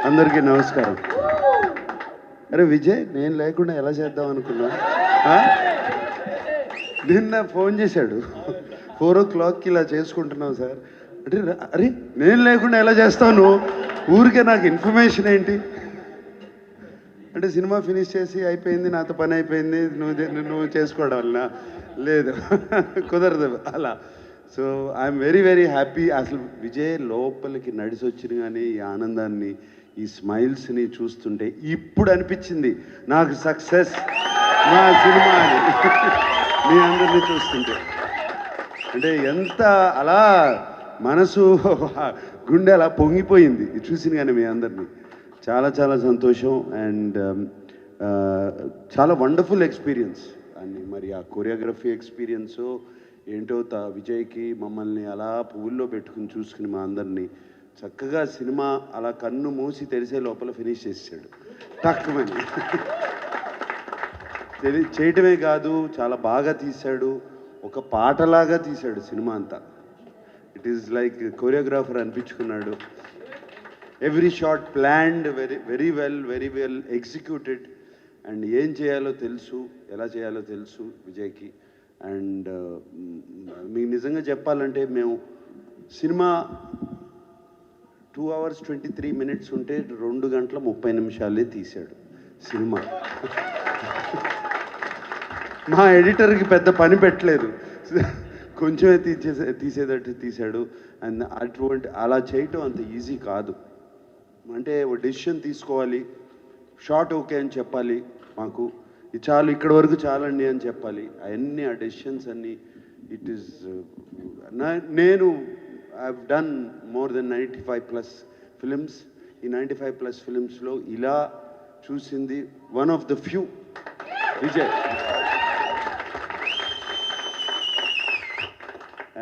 అందరికీ నమస్కారం. అరే విజయ్, నేను లేకుండా ఎలా చేద్దాం అనుకున్నా? నిన్న ఫోన్ చేశాడు, 4 o'clockకి ఇలా చేసుకుంటున్నావు సార్ అంటే. అరే నేను లేకుండా ఎలా చేస్తావు? ఊరికే నాకు ఇన్ఫర్మేషన్ ఏంటి అంటే, సినిమా ఫినిష్ చేసి అయిపోయింది, నాతో పని అయిపోయింది, నువ్వు చేసుకోవడం వలన లేదు, కుదరదు అలా. So I'm very very happy. అసలు విజయ్ లోపలికి నడిచి వచ్చిన కానీ ఈ ఆనందాన్ని, ఈ స్మైల్స్ని చూస్తుంటే ఇప్పుడు అనిపించింది నాకు సక్సెస్ నా సినిమా అని. మీ అందరినీ చూస్తుంటే అంటే ఎంత అలా మనసు గుండె అలా పొంగిపోయింది చూసిన కానీ మీ అందరినీ. చాలా చాలా సంతోషం. అండ్ చాలా వండర్ఫుల్ ఎక్స్పీరియన్స్. అని మరి ఆ కొరియోగ్రఫీ ఎక్స్పీరియన్స్ ఏంటో విజయ్కి మమ్మల్ని అలా పువ్వుల్లో పెట్టుకుని చూసుకుని మా అందరినీ చక్కగా సినిమా అలా కన్ను మూసి తెరిసే లోపల ఫినిష్ చేసాడు టక్కుమని. చేయటమే కాదు, చాలా బాగా తీశాడు, ఒక పాటలాగా తీశాడు సినిమా అంతా. ఇట్ ఈస్ లైక్ కొరియోగ్రాఫర్ అనిపించుకున్నాడు. Every shot planned, very well executed. And ఏం చేయాలో తెలుసు, ఎలా చేయాలో తెలుసు విజయ్కి. అండ్ మీకు నిజంగా చెప్పాలంటే, మేము సినిమా 2 hours 23 minutes ఉంటే 2 గంటల 30 నిమిషాలే తీశాడు సినిమా. మా ఎడిటర్కి పెద్ద పని పెట్టలేదు, కొంచెమే తీసేటట్టు తీశాడు. అండ్ అలా చేయటం అంత ఈజీ కాదు. అంటే డెసిషన్ తీసుకోవాలి, షార్ట్ ఓకే అని చెప్పాలి, మాకు ఇది చాలు, ఇక్కడ వరకు చాలండి అని చెప్పాలి. అవన్నీ ఆ డెసిషన్స్ అన్నీ ఇట్ ఈస్ నేను I've done more than 95+ films. ఈ 95+ ఫిలిమ్స్లో ఇలా చూసింది one of the few Vijay.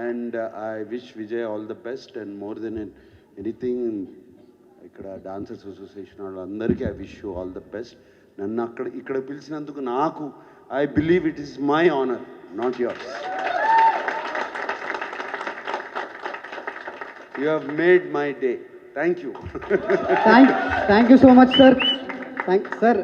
And I wish Vijay all the best. And more than anything ఇక్కడ డాన్సర్స్ అసోసియేషన్ వాళ్ళందరికీ I wish you all the best. నన్ను ఇక్కడ పిలిచినందుకు నాకు I believe it is my honour, not yours. You have made my day. Thank you. Thank you so much sir. Sir